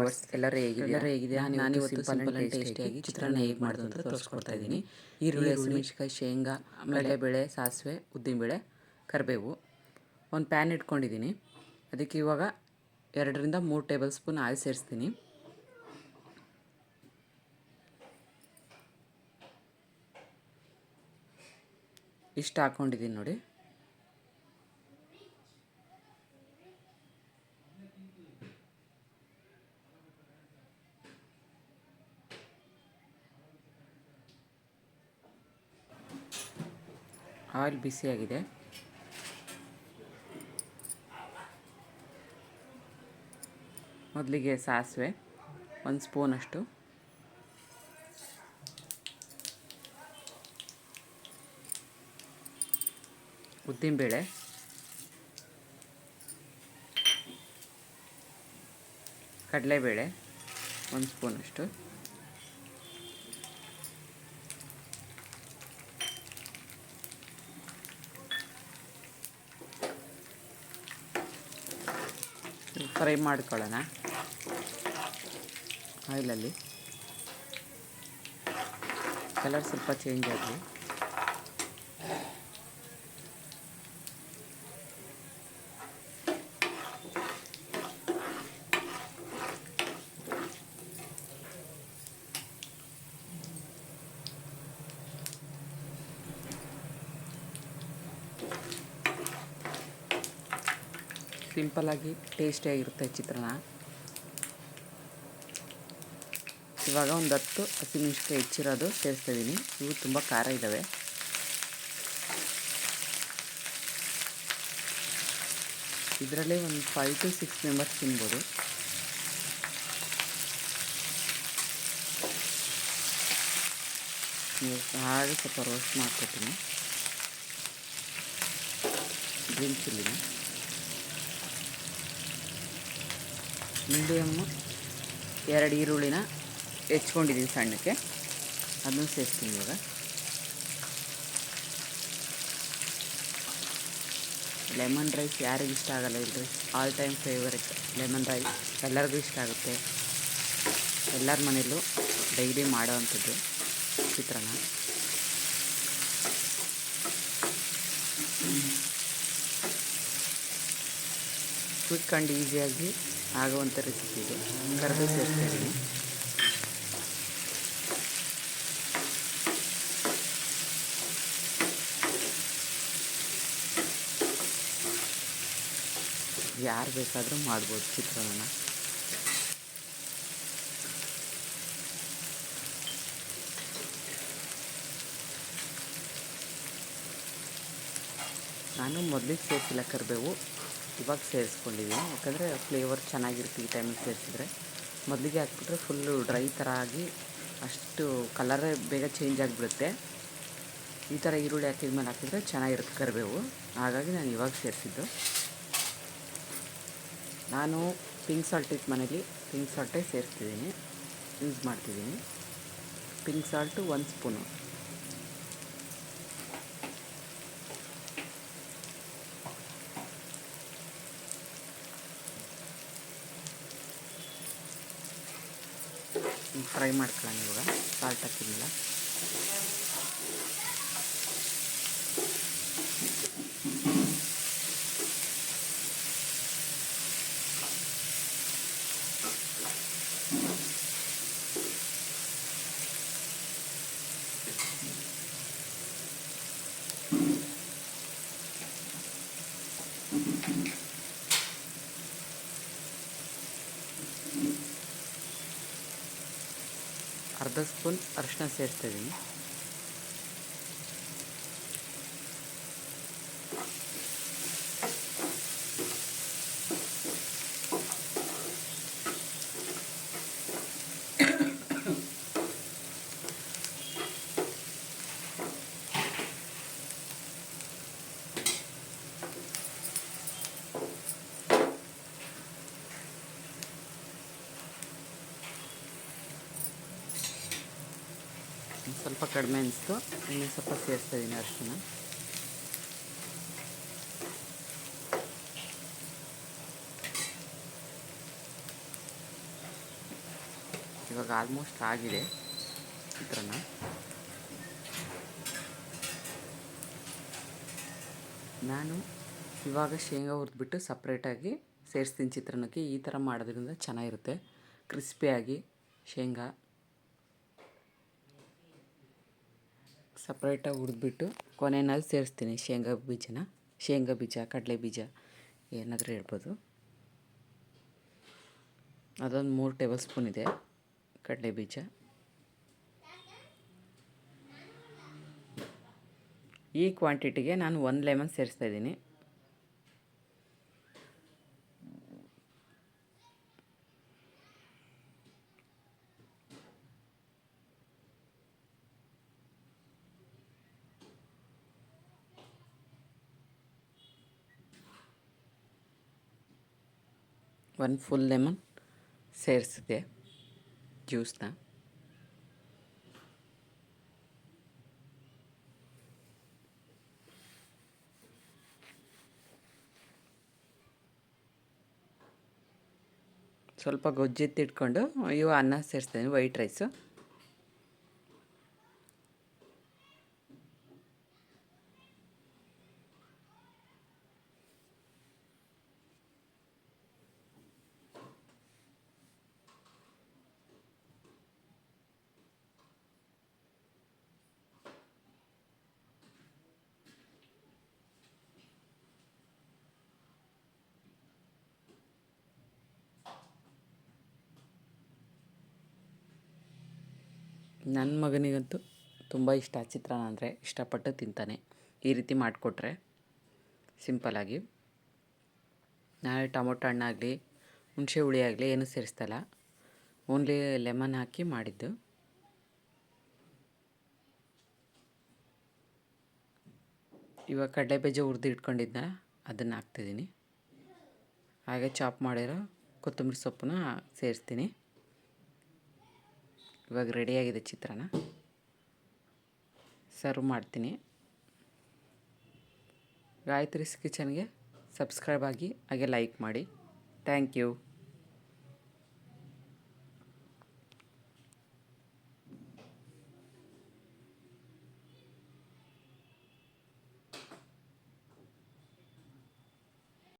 Viewers ಎಲ್ಲರೂ ಹೇಗಿದೆ? ನಾನು ಇವತ್ತು ಸಿಂಪಲ್ ಆ್ಯಂಡ್ ಟೇಸ್ಟಿಯಾಗಿ ಚಿತ್ರಾನ್ನ ಹೇಗೆ ಮಾಡೋದು ಅಂತ ತೋರಿಸ್ಕೊಡ್ತಾ ಇದ್ದೀನಿ. ಈರುಳ್ಳಿ, ಹಸಿಮೆಣಸಿನಕಾಯಿ, ಶೇಂಗಾ, ಕಡಲೆಬೇಳೆ, ಸಾಸಿವೆ, ಉದ್ದಿನಬೇಳೆ, ಕರಿಬೇವು, ಒಂದು ಪ್ಯಾನ್ ಇಟ್ಕೊಂಡಿದ್ದೀನಿ. ಅದಕ್ಕೆ ಇವಾಗ 2ರಿಂದ 3 ಟೇಬಲ್ ಸ್ಪೂನ್ ಆಯಿಲ್ ಸೇರಿಸ್ತೀನಿ. ಇಷ್ಟು ಹಾಕ್ಕೊಂಡಿದ್ದೀನಿ ನೋಡಿ. ಆಯಿಲ್ ಬಿಸಿಯಾಗಿದೆ. ಮೊದಲಿಗೆ ಸಾಸಿವೆ 1 ಸ್ಪೂನಷ್ಟು, ಉದ್ದಿನಬೇಳೆ, ಕಡಲೆಬೇಳೆ 1 ಸ್ಪೂನಷ್ಟು, ಫ್ರೈ ಮಾಡ್ಕೊಳ್ಳೋಣ ಆಯಿಲಲ್ಲಿ. ಕಲರ್ ಸ್ವಲ್ಪ ಚೇಂಜ್ ಆಗಲಿ. ಸಿಂಪಲ್ಲಾಗಿ ಟೇಸ್ಟಿಯಾಗಿರುತ್ತೆ ಚಿತ್ರಾನ್ನ. ಇವಾಗ ಒಂದು 10 ಹಸಿಮೆಣಸಿನಕಾಯಿ ಹೆಚ್ಚಿರೋದು ಸೇರಿಸ್ತಾಯಿದ್ದೀನಿ. ಇವು ತುಂಬ ಖಾರ ಇದ್ದಾವೆ. ಇದರಲ್ಲಿ ಒಂದು 5 to 6 ಮೆಂಬರ್ಸ್ ತಿನ್ಬೋದು. ಹಾಗೆ ಸ್ವಲ್ಪ ರೋಸ್ಟ್ ಮಾಡ್ಕೊತೀನಿ. ಗ್ರೀನ್ ಚಿಲ್ಲಿನ ಮೀಡಿಯಮ್ಮು 2 ಈರುಳ್ಳಿನ ಹೆಚ್ಕೊಂಡಿದ್ದೀನಿ ಸಣ್ಣಕ್ಕೆ, ಅದನ್ನು ಸೇರಿಸ್ತೀನಿ ಇವಾಗ. ಲೆಮನ್ ರೈಸ್ ಯಾರಿಗೆ ಇಷ್ಟ ಆಗಲ್ಲ ಇಲ್ಲರಿ, all time favourite lemon rice. ಎಲ್ಲರಿಗೂ ಇಷ್ಟ ಆಗುತ್ತೆ. ಎಲ್ಲರ ಮನೆಯಲ್ಲೂ ಡೈಲಿ ಮಾಡೋ ಅಂಥದ್ದು ಚಿತ್ರಾನ್ನ. ಕ್ವಿಕ್ ಆ್ಯಂಡ್ ಈಸಿಯಾಗಿ ಆಗುವಂಥ ರೆಸಿಪಿ ಇದು. ಕರಿಬೇವು ಸೇರಿಸ್ತಾ ಇದ್ದೀನಿ. ಯಾರು ಬೇಕಾದರೂ ಮಾಡ್ಬೋದು ಚಿತ್ರಾನ್ನ. ನಾನು ಮೊದಲಿಗೆ ಸೇರಿಸಿಲ್ಲ ಕರಿಬೇವು, ಇವಾಗ ಸೇರಿಸ್ಕೊಂಡಿದ್ದೀನಿ. ಯಾಕಂದರೆ ಫ್ಲೇವರ್ ಚೆನ್ನಾಗಿರುತ್ತೆ ಈ ಟೈಮಿಗೆ ಸೇರಿಸಿದ್ರೆ. ಮೊದಲಿಗೆ ಹಾಕ್ಬಿಟ್ರೆ ಫುಲ್ಲು ಡ್ರೈ ಥರ ಆಗಿ ಅಷ್ಟು ಕಲರೇ ಬೇಗ ಚೇಂಜ್ ಆಗಿಬಿಡುತ್ತೆ. ಈ ಥರ ಈರುಳ್ಳಿ ಹಾಕಿದ್ಮೇಲೆ ಹಾಕಿದರೆ ಚೆನ್ನಾಗಿರುತ್ತೆ ಕರಿಬೇವು. ಹಾಗಾಗಿ ನಾನು ಇವಾಗ ಸೇರಿಸಿದ್ದು. ನಾನು ಪಿಂಕ್ ಸಾಲ್ಟ್ ಇತ್ತು ಮನೇಲಿ, ಪಿಂಕ್ ಸಾಲ್ಟೇ ಸೇರಿಸ್ತಿದ್ದೀನಿ, ಯೂಸ್ ಮಾಡ್ತಿದ್ದೀನಿ. Pink salt 1 spoon. ಫ್ರೈ ಮಾಡ್ಕೊಳ್ಳೋಣ ಇವಾಗ ಸಾಲ್ಟ್ ಹಾಕಿದ್ಮೇಲೆ. ಅರ್ಧ ಸ್ಪೂನ್ ಅರಿಶಿನ ಸೇರಿಸ್ತಾಯಿದ್ದೀನಿ. ಸ್ವಲ್ಪ ಕಡಿಮೆ ಅನಿಸ್ತು, ಇನ್ನೂ ಸ್ವಲ್ಪ ಸೇರಿಸ್ತಾಯಿದ್ದೀನಿ ಅರಿಶಿನ. ಇವಾಗ ಆಲ್ಮೋಸ್ಟ್ ಆಗಿದೆ ಚಿತ್ರಾನ್ನ. ನಾನು ಇವಾಗ ಶೇಂಗಾ ಹುರಿದ್ಬಿಟ್ಟು ಸಪ್ರೇಟಾಗಿ ಸೇರಿಸ್ತೀನಿ ಚಿತ್ರಾನ್ನಕ್ಕೆ. ಈ ಥರ ಮಾಡೋದ್ರಿಂದ ಚೆನ್ನಾಗಿರುತ್ತೆ, ಕ್ರಿಸ್ಪಿಯಾಗಿ. ಶೇಂಗಾ ಸಪ್ರೇಟಾಗಿ ಹುರಿದ್ಬಿಟ್ಟು ಕೊನೆಯಲ್ಲಿ ಸೇರಿಸ್ತೀನಿ ಶೇಂಗಾ ಬೀಜ ಕಡಲೆ ಬೀಜ ಏನಾದರೂ ಹೇಳ್ಬೋದು. ಅದೊಂದು 3 ಟೇಬಲ್ ಸ್ಪೂನ್ ಇದೆ ಕಡಲೆ ಬೀಜ. ಈ ಕ್ವಾಂಟಿಟಿಗೆ ನಾನು 1 ಲೆಮನ್ ಸೇರಿಸ್ತಾಯಿದ್ದೀನಿ. ಒಂದು ಫುಲ್ ಲೆಮನ್ ಸೇರಿಸಿದೆ ಜ್ಯೂಸನ್ನ. ಸ್ವಲ್ಪ ಗೊಜ್ಜೆತ್ತಿಟ್ಕೊಂಡು ಇವು ಅನ್ನ ಸೇರಿಸ್ತೀನಿ, ವೈಟ್ ರೈಸು. ನನ್ನ ಮಗನಿಗಂತೂ ತುಂಬ ಇಷ್ಟ ಚಿತ್ರಾನ್ನ ಅಂದರೆ, ಇಷ್ಟಪಟ್ಟು ತಿಂತಾನೆ ಈ ರೀತಿ ಮಾಡಿಕೊಟ್ರೆ ಸಿಂಪಲ್ಲಾಗಿ. ನಾಳೆ ಟೊಮೊಟೊ ಹಣ್ಣಾಗಲಿ ಹುಣಸೆ ಹುಳಿ ಆಗಲಿ ಏನೂ ಸೇರಿಸ್ತಲ್ಲ, ಓನ್ಲಿ ಲೆಮನ್ ಹಾಕಿ ಮಾಡಿದ್ದು. ಇವಾಗ ಕಡಲೆ ಬೀಜ ಹುರಿದು ಇಟ್ಕೊಂಡಿದ್ದ ಅದನ್ನು ಹಾಕ್ತಿದ್ದೀನಿ. ಹಾಗೆ ಚಾಪ್ ಮಾಡಿರೋ ಕೊತ್ತಂಬರಿ ಸೊಪ್ಪನ್ನ ಸೇರಿಸ್ತೀನಿ. ಇವಾಗ ರೆಡಿಯಾಗಿದೆ ಚಿತ್ರಾನ್ನ, ಸರ್ವ್ ಮಾಡ್ತೀನಿ. ಗಾಯತ್ರೀಸ್ ಕಿಚನ್ಗೆ ಸಬ್ಸ್ಕ್ರೈಬ್ ಆಗಿ ಹಾಗೆ ಲೈಕ್ ಮಾಡಿ. Thank you.